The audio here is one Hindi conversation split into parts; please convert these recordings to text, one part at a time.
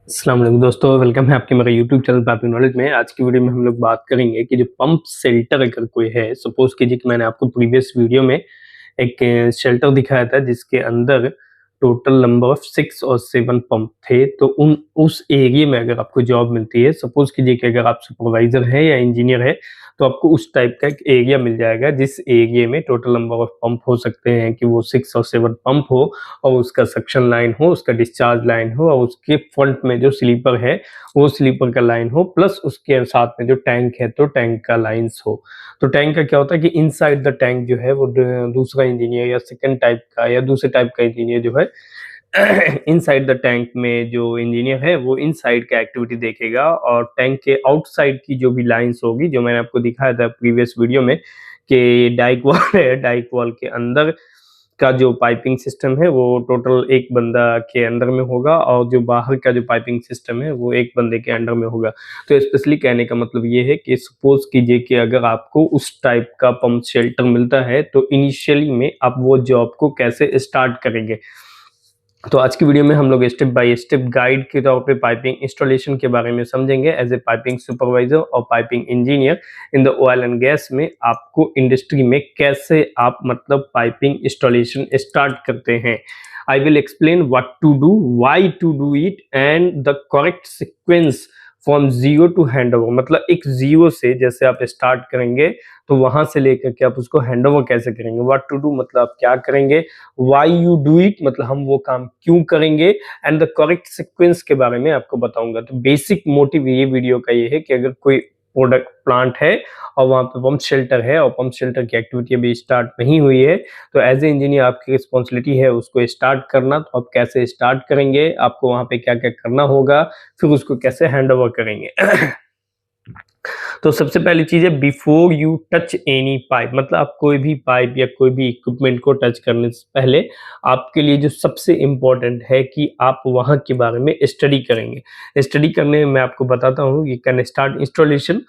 अस्सलाम वालेकुम दोस्तों, वेलकम है आपके मेरे यूट्यूब चैनल पाइपिंग नॉलेज में। आज की वीडियो में हम लोग बात करेंगे कि जो पंप शेल्टर अगर कोई है, सपोज कीजिए कि मैंने आपको प्रीवियस वीडियो में एक शेल्टर दिखाया था जिसके अंदर टोटल नंबर ऑफ 6 और 7 पंप थे। तो उन उस एरिया में अगर आपको जॉब मिलती है, सपोज कीजिए कि अगर आप सुपरवाइजर हैं या इंजीनियर है, तो आपको उस टाइप का एक एरिया मिल जाएगा जिस एरिया में टोटल नंबर ऑफ पंप हो सकते हैं कि वो 6 और 7 पंप हो और उसका सक्शन लाइन हो, उसका डिस्चार्ज लाइन हो और उसके फ्रंट में जो स्लीपर है वो स्लीपर का लाइन हो, प्लस उसके साथ में जो टैंक है तो टैंक का लाइन्स हो। तो टैंक का क्या होता है कि इनसाइड द टैंक जो है वो दूसरा इंजीनियर या सेकंड टाइप का या दूसरे टाइप का इंजीनियर जो है इनसाइड द टैंक में जो इंजीनियर है वो इनसाइड का एक्टिविटी देखेगा, और टैंक के आउटसाइड की जो भी लाइंस होगी, जो मैंने आपको दिखाया था प्रीवियस वीडियो में कि डाइक वॉल है, डाइक वॉल के अंदर का जो पाइपिंग सिस्टम है वो टोटल एक बंदा के अंडर में होगा और जो बाहर का जो पाइपिंग सिस्टम है वो एक बंदे के अंडर में होगा। तो स्पेशली कहने का मतलब ये है कि सपोज कीजिए कि अगर आपको उस टाइप का पंप शेल्टर मिलता है तो इनिशियली में आप वो जॉब को कैसे स्टार्ट करेंगे। तो आज की वीडियो में हम लोग स्टेप बाय स्टेप गाइड के तौर पे पाइपिंग इंस्टॉलेशन के बारे में समझेंगे। एज ए पाइपिंग सुपरवाइजर और piping engineer in the oil and gas में आपको इंडस्ट्री में कैसे आप मतलब पाइपिंग इंस्टॉलेशन स्टार्ट करते हैं। I will explain what to do, why to do it and the correct sequence from zero to hand over. मतलब एक जीरो से जैसे आप स्टार्ट करेंगे तो वहां से लेकर के आप उसको हैंड ओवर कैसे करेंगे। व्हाट टू डू मतलब आप क्या करेंगे, व्हाई यू डू इट मतलब हम वो काम क्यों करेंगे, एंड द करेक्ट सीक्वेंस के बारे में आपको बताऊंगा। तो बेसिक मोटिव ये वीडियो का ये है कि अगर कोई प्रोडक्ट प्लांट है और वहां पे पंप शेल्टर है और पंप शेल्टर की एक्टिविटी अभी स्टार्ट नहीं हुई है, तो एज ए इंजीनियर आपकी रिस्पॉन्सिबिलिटी है उसको स्टार्ट करना। तो आप कैसे स्टार्ट करेंगे, आपको वहां पे क्या क्या करना होगा, फिर उसको कैसे हैंड ओवर करेंगे। तो सबसे पहली चीज है before you touch any pipe, मतलब आप कोई भी पाइप या कोई भी इक्विपमेंट को टच करने से पहले आपके लिए जो सबसे इम्पोर्टेंट है कि आप वहां के बारे में स्टडी करेंगे। स्टडी करने में मैं आपको बताता हूँ ये कैन स्टार्ट इंस्टॉलेशन।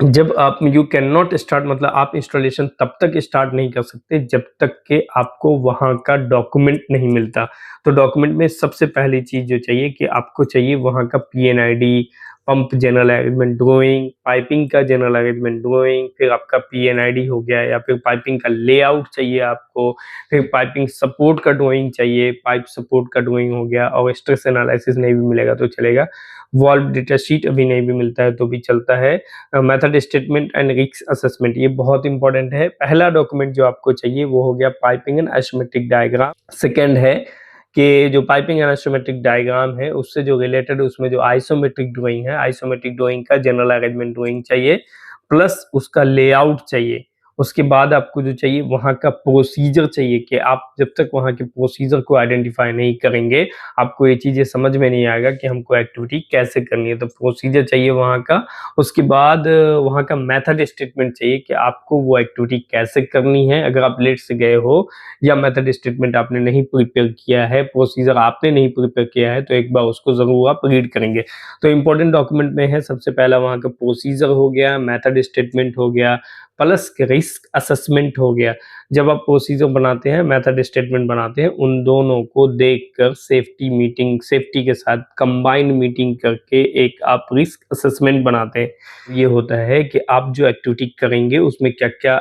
जब आप यू कैन नॉट स्टार्ट मतलब आप इंस्टॉलेशन तब तक स्टार्ट नहीं कर सकते जब तक कि आपको वहां का डॉक्यूमेंट नहीं मिलता। तो डॉक्यूमेंट में सबसे पहली चीज जो चाहिए कि आपको चाहिए वहां का PNID, pump general arrangement drawing, piping का जनरल अरेंजमेंट ड्राइंग, फिर आपका PNID हो गया, या फिर पाइपिंग का लेआउट चाहिए आपको, फिर पाइपिंग सपोर्ट का ड्राइंग चाहिए, पाइप सपोर्ट का ड्राइंग हो गया, और स्ट्रेस एनालिसिस नहीं भी मिलेगा तो चलेगा, वॉल्व डेटा शीट अभी नहीं भी मिलता है तो भी चलता है, method statement and risk assessment ये बहुत इंपॉर्टेंट है। पहला डॉक्यूमेंट जो आपको चाहिए वो हो गया piping and isometric diagram. Second है कि जो पाइपिंग एंड आइसोमेट्रिक डायग्राम है उससे जो रिलेटेड उसमें जो आइसोमेट्रिक ड्राइंग है, आइसोमेट्रिक ड्राइंग का जनरल अरेंजमेंट ड्राइंग चाहिए, प्लस उसका लेआउट चाहिए। उसके बाद आपको जो चाहिए वहाँ का प्रोसीजर चाहिए कि आप जब तक वहाँ के प्रोसीजर को आइडेंटिफाई नहीं करेंगे आपको ये चीज़ें समझ में नहीं आएगा कि हमको एक्टिविटी कैसे करनी है। तो प्रोसीजर चाहिए वहाँ का। उसके बाद वहाँ का मेथड स्टेटमेंट चाहिए कि आपको वो एक्टिविटी कैसे करनी है। अगर आप लेट से गए हो या मेथड स्टेटमेंट आपने नहीं प्रिपेयर किया है, प्रोसीजर आपने नहीं प्रिपेयर किया है, तो एक बार उसको ज़रूर आप रीड करेंगे। तो इम्पोर्टेंट डॉक्यूमेंट में है सबसे पहला वहाँ का प्रोसीजर हो गया, मेथड स्टेटमेंट हो गया, प्लस रिस्क असेसमेंट हो गया। जब आप प्रोसीजर बनाते हैं, मेथड स्टेटमेंट बनाते हैं, उन दोनों को देखकर सेफ्टी के साथ कंबाइंड मीटिंग करके एक आप रिस्क असेसमेंट बनाते हैं। ये होता है कि आप जो एक्टिविटी करेंगे उसमें क्या-क्या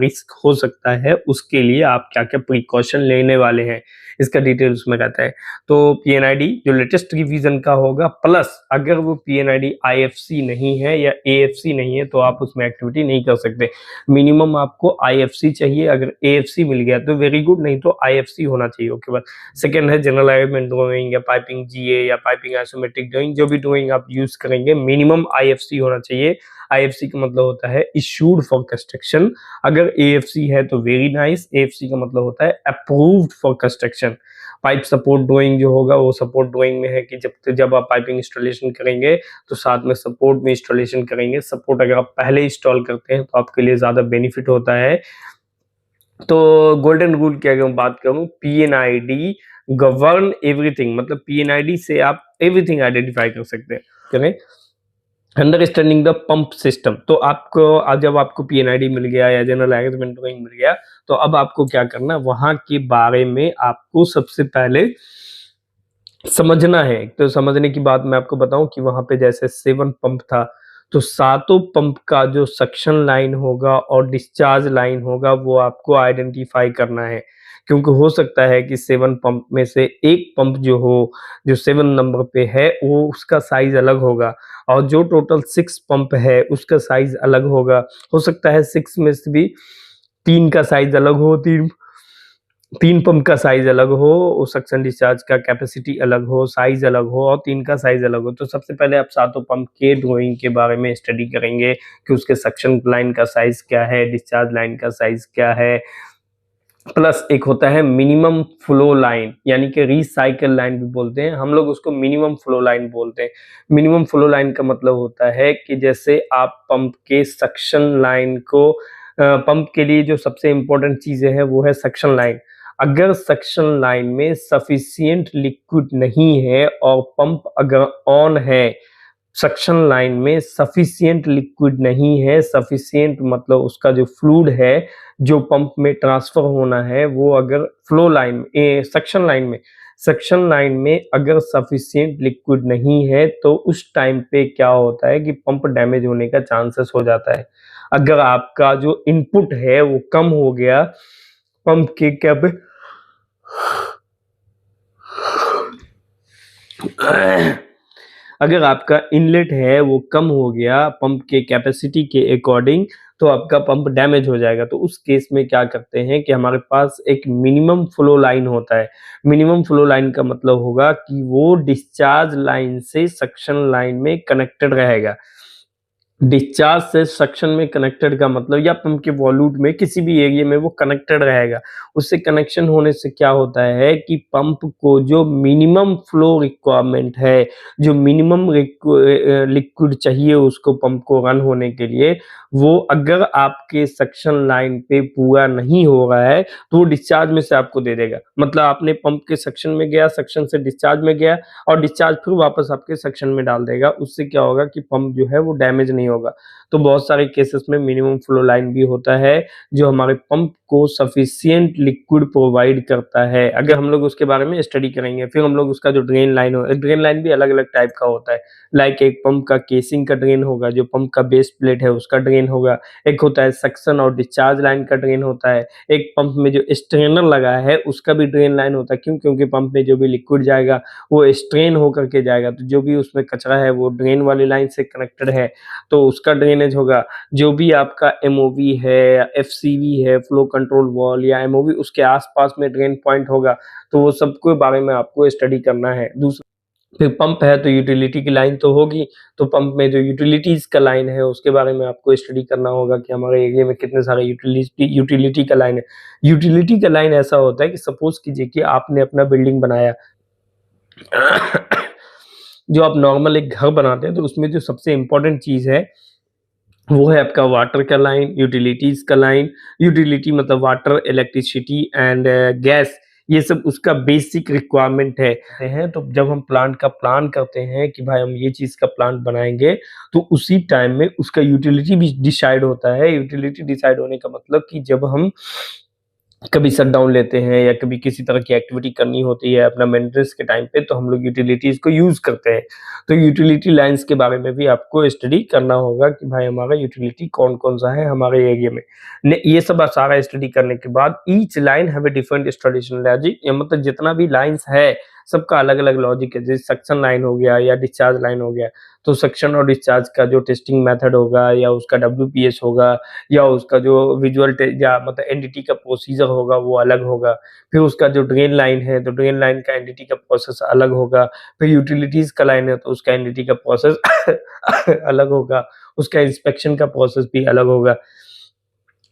रिस्क हो सकता है, उसके लिए आप क्या-क्या प्रिकॉशन लेने वाले हैं, इसका डिटेल उसमें रहता है। तो PNID जो लेटेस्ट रिवीजन का होगा, प्लस अगर वो PNID IFC नहीं है या AFC नहीं है तो आप उसमें एक्टिविटी नहीं कर सकते। मिनिमम आपको IFC चाहिए, अगर AFC मिल गया तो वेरी गुड, नहीं तो IFC होना चाहिए। ओके बात। सेकंड है जनरल अरेंजमेंट ड्राइंग या पाइपिंग GA या पाइपिंग आइसोमेट्रिक ड्राइंग, जो भी ड्राइंग आप यूज करेंगे मिनिमम IFC होना चाहिए। IFC का मतलब होता है इशूड फॉर कंस्ट्रक्शन। अगर AFC है तो वेरी नाइस, AFC का मतलब होता है approved for construction. Pipe support drawing जो होगा वो सपोर्ट ड्राइंग में है कि जब आप पाइपिंग इंस्टॉलेशन करेंगे तो साथ में सपोर्ट में इंस्टॉलेशन करेंगे। सपोर्ट अगर आप पहले इंस्टॉल करते हैं तो आपके लिए ज़्यादा बेनिफिट होता है। तो गोल्डन रूल की अगर मैं बात करूं, PNID गवर्न एवरीथिंग, मतलब PNID से आप एवरीथिंग आइडेंटिफाई कर सकते हैं। करें अंडरस्टैंडिंग द पंप सिस्टम। तो आपको जब आपको PNID मिल गया या जनरल अरेंजमेंट ड्राइंग मिल गया तो अब आपको क्या करना, वहां के बारे में आपको सबसे पहले समझना है। तो समझने की बात मैं आपको बताऊँ कि वहाँ पे जैसे 7 पंप था, तो सातों पंप का जो सक्शन लाइन होगा और डिस्चार्ज लाइन होगा, वो आपको आइडेंटिफ़ाई करना है। क्योंकि हो सकता है कि 7 पंप में से एक पंप जो हो, जो 7 नंबर पे है, वो उसका साइज़ अलग होगा और जो टोटल 6 पंप है, उसका साइज़ अलग होगा। हो सकता है 6 में से भी 3 का साइज़ अलग हो, 3 पंप का साइज़ अलग हो, सक्शन डिस्चार्ज का कैपेसिटी अलग हो, साइज़ अलग हो और 3 का साइज़ अलग हो। तो सबसे पहले आप सातों पंप के ड्राइंग के बारे में स्टडी करेंगे कि उसके सक्शन लाइन का साइज़ क्या है, डिस्चार्ज लाइन का साइज़ क्या है। प्लस एक होता है मिनिमम फ्लो लाइन, यानी कि रीसाइकिल लाइन भी बोलते हैं, हम लोग उसको मिनिमम फ्लो लाइन बोलते हैं। मिनिमम फ्लो लाइन का मतलब होता है कि जैसे आप पंप के सक्शन लाइन को पंप के लिए जो सबसे इम्पोर्टेंट चीज़ें हैं वो है सक्शन लाइन। अगर सक्शन लाइन में सफिशिएंट लिक्विड नहीं है और पंप अगर ऑन है, सक्शन लाइन में सफिशिएंट लिक्विड नहीं है, सफिशिएंट मतलब उसका जो फ्लूइड है, जो पंप में ट्रांसफर होना है, वो अगर फ्लो लाइन सक्शन लाइन में अगर सफिशिएंट लिक्विड नहीं है, तो उस टाइम पे क्या होता है कि पंप डैमेज होने का चांसेस हो जाता है। अगर आपका जो इनपुट है वो कम हो गया, पंप के कैप अगर आपका इनलेट है वो कम हो गया पंप के कैपेसिटी के अकॉर्डिंग, तो आपका पंप डैमेज हो जाएगा। तो उस केस में क्या करते हैं कि हमारे पास एक मिनिमम फ्लो लाइन होता है। मिनिमम फ्लो लाइन का मतलब होगा कि वो डिस्चार्ज लाइन से सक्शन लाइन में कनेक्टेड रहेगा। डिस्चार्ज से सक्शन में कनेक्टेड का मतलब या पंप के वॉल्यूट में किसी भी एरिया में वो कनेक्टेड रहेगा। उससे कनेक्शन होने से क्या होता है कि पंप को जो मिनिमम फ्लो रिक्वायरमेंट है, जो मिनिमम लिक्विड चाहिए उसको पंप को रन होने के लिए, वो अगर आपके सक्शन लाइन पे पूरा नहीं हो रहा है, तो वो डिस्चार्ज में से आपको दे देगा। मतलब आपने पंप के सक्शन में गया, सक्शन से डिस्चार्ज में गया और डिस्चार्ज फिर वापस आपके सक्शन में डाल देगा। उससे क्या होगा कि पंप जो है वो डैमेज नहीं होगा। तो बहुत सारे केसेस में मिनिमम फ्लो लाइन भी होता है, जो हमारे पंप को सफिशिएंट लिक्विड प्रोवाइड करता है। अगर हम लोग उसके बारे में स्टडी करेंगे, फिर हम लोग उसका जो ड्रेन लाइन हो, ड्रेन लाइन भी अलग-अलग टाइप का होता है। लाइक एक पंप का केसिंग का ड्रेन होगा, जो पंप का बेस प्लेट है उसका ड्रेन होगा। एक होता है सक्शन और डिस्चार्ज लाइन का ड्रेन होता है। एक पंप में जो स्ट्रेनर लगा है उसका भी ड्रेन लाइन होता है। क्यों? क्योंकि पंप में जो भी लिक्विड जाएगा वो स्ट्रेन होकर के जाएगा, तो जो भी उसमें कचरा है वो ड्रेन वाली लाइन से कनेक्टेड है, तो उसका ड्रेनेज होगा। जो भी आपका एमओवी है या एफसीवी है, फ्लो कंट्रोल वॉल या एमओवी, उसके आस-पास में ड्रेन पॉइंट होगा, तो वो सबके बारे में आपको स्टडी करना है। फिर पंप है तो यूटिलिटी की लाइन तो होगी, तो पंप में जो यूटिलिटीज़ का लाइन है उसके बारे में आपको स्टडी करना होगा कि हमारे एरिया में कितने सारे यूटिलिटी का लाइन है। यूटिलिटी का लाइन ऐसा होता है कि सपोज़ कीजिए कि आपने अपना बिल्डिंग बनाया। जो आप नॉर्मल एक घर बनाते हैं तो उसमें जो सबसे इम्पोर्टेंट चीज़ है, वो है आपका वाटर का लाइन, यूटिलिटीज़ का लाइन। यूटिलिटी मतलब वाटर, इलेक्ट्रिसिटी एंड गैस, ये सब उसका बेसिक रिक्वायरमेंट है। तो जब हम प्लांट का प्लान करते हैं कि भाई हम ये चीज़ का प्लांट बनाएँगे, तो उसी टाइम में उसका यूटिलिटी भी डिसाइड होता है। यूटिलिटी डिसाइड होने का मतलब कि जब हम कभी शटडाउन लेते हैं या कभी किसी तरह की एक्टिविटी करनी होती है अपना मेंटेनेंस के टाइम पे, तो हम लोग यूटिलिटीज़ को यूज़ करते हैं। तो यूटिलिटी लाइन्स के बारे में भी आपको स्टडी करना होगा कि भाई हमारा यूटिलिटी कौन-कौन सा है हमारे एरिया में। ने ये सब सारा स्टडी करने के बाद each line have a different installation logic, या मतलब जितना भी लाइन्स है, सबका अलग-अलग लॉजिक है। जैसे सक्शन लाइन हो गया या डिस्चार्ज लाइन हो गया, तो सक्शन और डिस्चार्ज का जो टेस्टिंग मेथड होगा या उसका डब्ल्यूपीएस होगा या उसका जो विजुअल या मतलब एनडीटी का प्रोसीजर होगा वो अलग होगा। फिर उसका जो ड्रेन लाइन है तो ड्रेन लाइन का एनडीटी का प्रोसेस अलग होगा। फिर यूटिलिटीज़ का लाइन है तो उसका एनडीटी का प्रोसेस अलग होगा, उसका इंस्पेक्शन का प्रोसेस भी अलग होगा।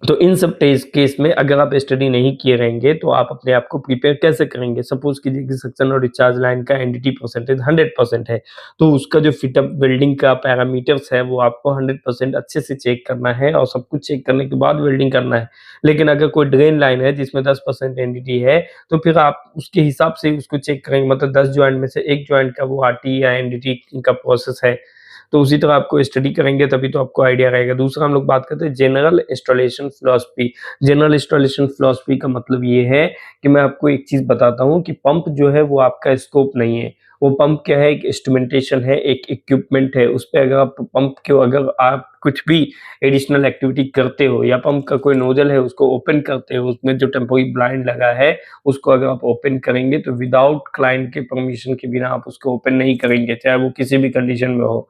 तो इन सब केस में अगर आप स्टडी नहीं किए रहेंगे तो आप अपने आप को प्रिपेयर कैसे करेंगे? सपोज़ कीजिए कि सक्शन और डिस्चार्ज लाइन का एनडीटी परसेंटेज 100% है, तो उसका जो फिटअप वेल्डिंग का पैरामीटर्स है वो आपको 100% अच्छे से चेक करना है और सब कुछ चेक करने के बाद वेल्डिंग करना है। लेकिन अगर कोई ड्रेन लाइन है जिसमें 10% एनडीटी है, तो फिर आप उसके हिसाब से उसको चेक करेंगे, मतलब 10 जॉइंट में से 1 जॉइंट का वो आरटी या एनडीटी का प्रोसेस है। तो उसी तरह आपको स्टडी करेंगे तभी तो आपको आइडिया रहेगा। दूसरा हम लोग बात करते हैं general installation philosophy. General installation philosophy का मतलब ये है कि मैं आपको एक चीज़ बताता हूँ कि पंप जो है वो आपका स्कोप नहीं है। वो पंप क्या है, एक इंस्ट्रूमेंटेशन है, एक इक्विपमेंट है। उसपे अगर आप पंप को अगर आप कुछ भी एडिशनल एक्टिविटी करते हो या पंप का कोई नोजल है उसको ओपन करते हो, उसमें जो टेम्पोररी ब्लाइंड लगा है उसको अगर आप ओपन करेंगे तो विदाउट क्लाइंट के परमिशन के बिना आप उसको ओपन नहीं करेंगे, चाहे वो किसी भी कंडीशन में हो।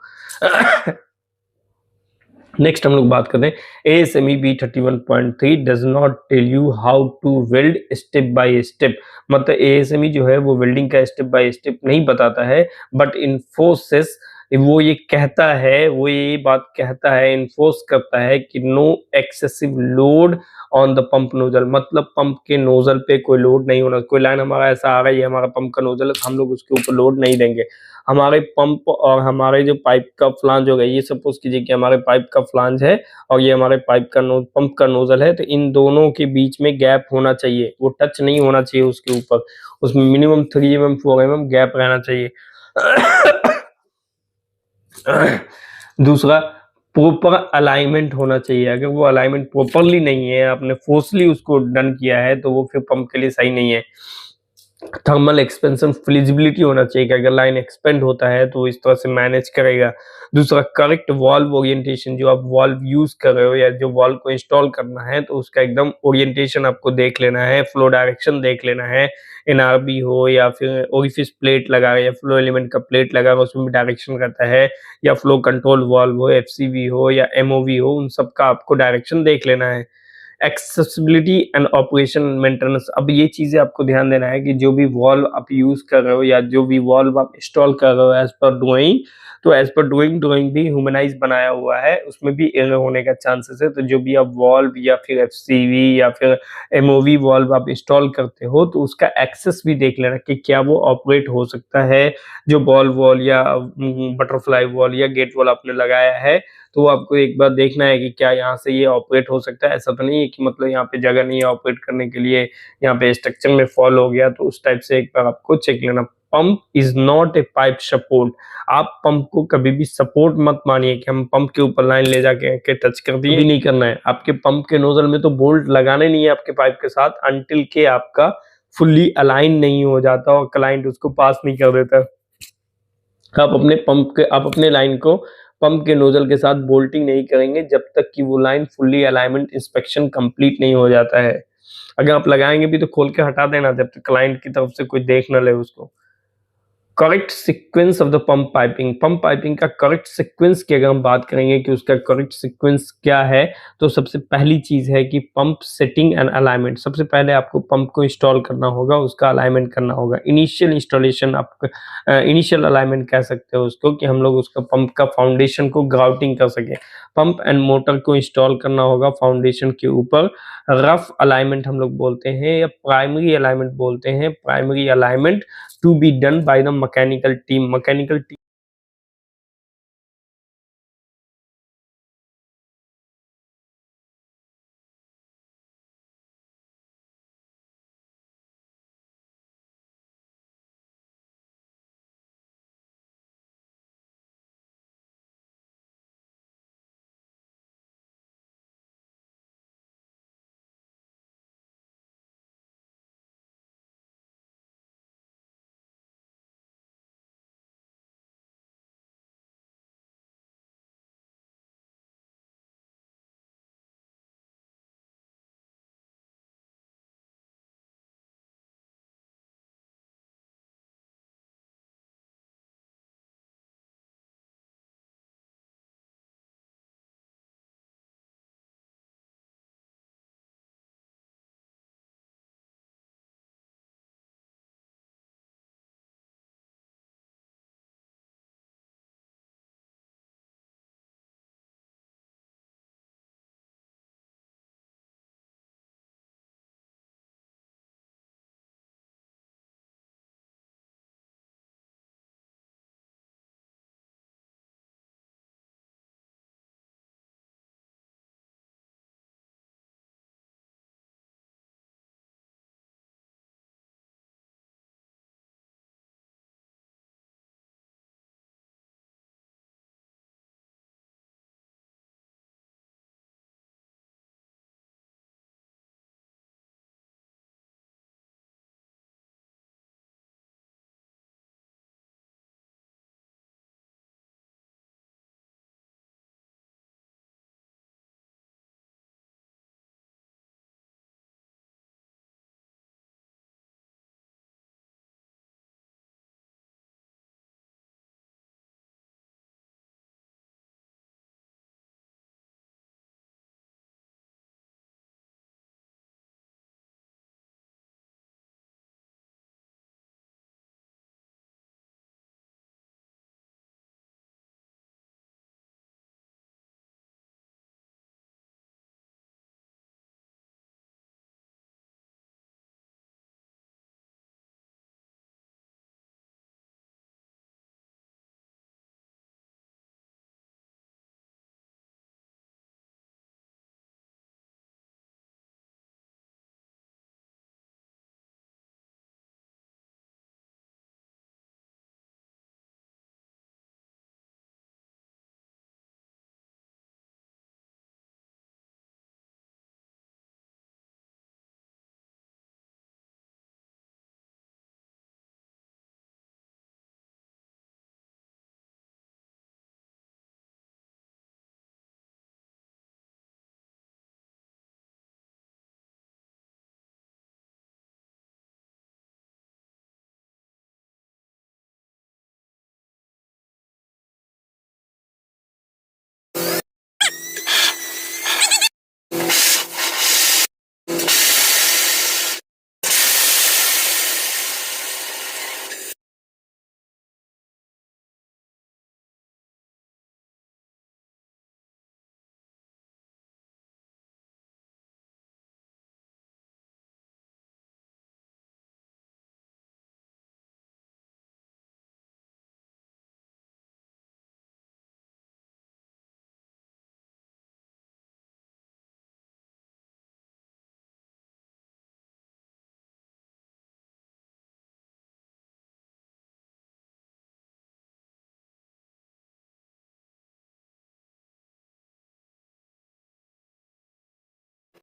नेक्स्ट हम लोग बात करते हैं ASME B31.3 does not tell you how to weld step by step. मतलब ASME जो है वो वेल्डिंग का स्टेप बाय स्टेप नहीं बताता है, बट इन्फोसिस वो ये कहता है, वो ये बात कहता है, इन्फोर्स करता है कि no excessive load on the pump nozzle. मतलब पंप के नोजल पे कोई लोड नहीं होना। कोई लाइन हमारा ऐसा आ रही है, हमारा पंप का नोजल है, हम लोग उसके ऊपर लोड नहीं देंगे। हमारे पंप और हमारे जो पाइप का फ्लांज होगा, ये सपोज कीजिए कि हमारे पाइप का फ्लांज है और ये हमारे पाइप का पंप का नोजल है, तो इन दोनों के बीच में गैप होना चाहिए, वो टच नहीं होना चाहिए उसके ऊपर। उसमें मिनिमम 3 mm 4 mm गैप रहना चाहिए। दूसरा, प्रॉपर अलाइनमेंट होना चाहिए। अगर वो अलाइनमेंट प्रॉपरली नहीं है, आपने फोर्सली उसको डन किया है, तो वो फिर पंप के लिए सही नहीं है। थर्मल एक्सपेंशन फ्लीजिबिलिटी होना चाहिए कि अगर लाइन एक्सपेंड होता है तो इस तरह से मैनेज करेगा। दूसरा, करेक्ट वाल्व ओरिएंटेशन। जो आप वाल्व यूज कर रहे हो या जो वाल्व को इंस्टॉल करना है तो उसका एकदम ओरिएंटेशन आपको देख लेना है, फ्लो डायरेक्शन देख लेना है। NRB हो या फिर ओरिफिस प्लेट लगा है या फ्लो एलिमेंट का प्लेट लगा है, उसमें भी डायरेक्शन रहता है, या फ्लो कंट्रोल वाल्व हो, FCV हो या MOV हो, उन सब का आपको डायरेक्शन देख लेना है। Accessibility and operation maintenance. अब ये चीजें आपको ध्यान देना है कि जो भी वॉल्व आप यूज कर रहे हो या जो भी वॉल्व आप इंस्टॉल कर रहे हो एज पर ड्राइंग, तो एज पर ड्राइंग भी ह्यूमनाइज बनाया हुआ है, उसमें भी एरर होने का चांसेस है। तो जो भी आप वॉल्व या फिर FCV या फिर MOV वॉल्व आप इंस्टॉल करते हो तो उसका एक्सेस भी देख लेना कि क्या वो ऑपरेट हो सकता है। जो बॉल वॉल या बटरफ्लाई वॉल या गेट वॉल आपने लगाया है, तो आपको एक बार देखना है कि क्या यहाँ से ये ऑपरेट हो सकता है। ऐसा तो नहीं है कि मतलब यहाँ पे जगह नहीं है ऑपरेट करने के लिए, यहाँ पे स्ट्रक्चर में फॉल हो गया, तो उस टाइप से एक बार आपको चेक लेना। Pump is not a pipe support. आप पंप को कभी भी सपोर्ट मत मानिए कि हम पंप के ऊपर लाइन ले जाके के टच कर दिए, नहीं करना है। आपके पंप के नोजल में तो बोल्ट लगाने नहीं है आपके पाइप के साथ, अनटिल के आपका फुल्ली अलाइन नहीं हो जाता और क्लाइंट उसको पास नहीं कर देता। आप अपने लाइन को पंप के नोजल के साथ बोल्टिंग नहीं करेंगे जब तक कि वो line fully alignment inspection complete नहीं हो जाता है। अगर आप लगाएंगे भी तो खोल के हटा देना जब तक क्लाइंट की तरफ से कोई देख न ले उसको। Correct sequence of the pump piping का करेक्ट सीक्वेंस की अगर हम बात करेंगे कि उसका करेक्ट सीक्वेंस क्या है, तो सबसे पहली चीज है कि पंप सेटिंग एंड अलाइनमेंट। सबसे पहले आपको पंप को इंस्टॉल करना होगा, उसका अलाइनमेंट करना होगा। इनिशियल इंस्टॉलेशन, आप इनिशियल अलाइनमेंट कह सकते हो उसको, कि हम लोग उसका पंप का फाउंडेशन को ग्राउटिंग कर सके। पंप एंड मोटर को इंस्टॉल करना होगा फाउंडेशन के ऊपर। रफ अलाइनमेंट हम लोग बोलते हैं या प्राइमरी अलाइनमेंट बोलते हैं। Primary alignment to be done by the mechanical team.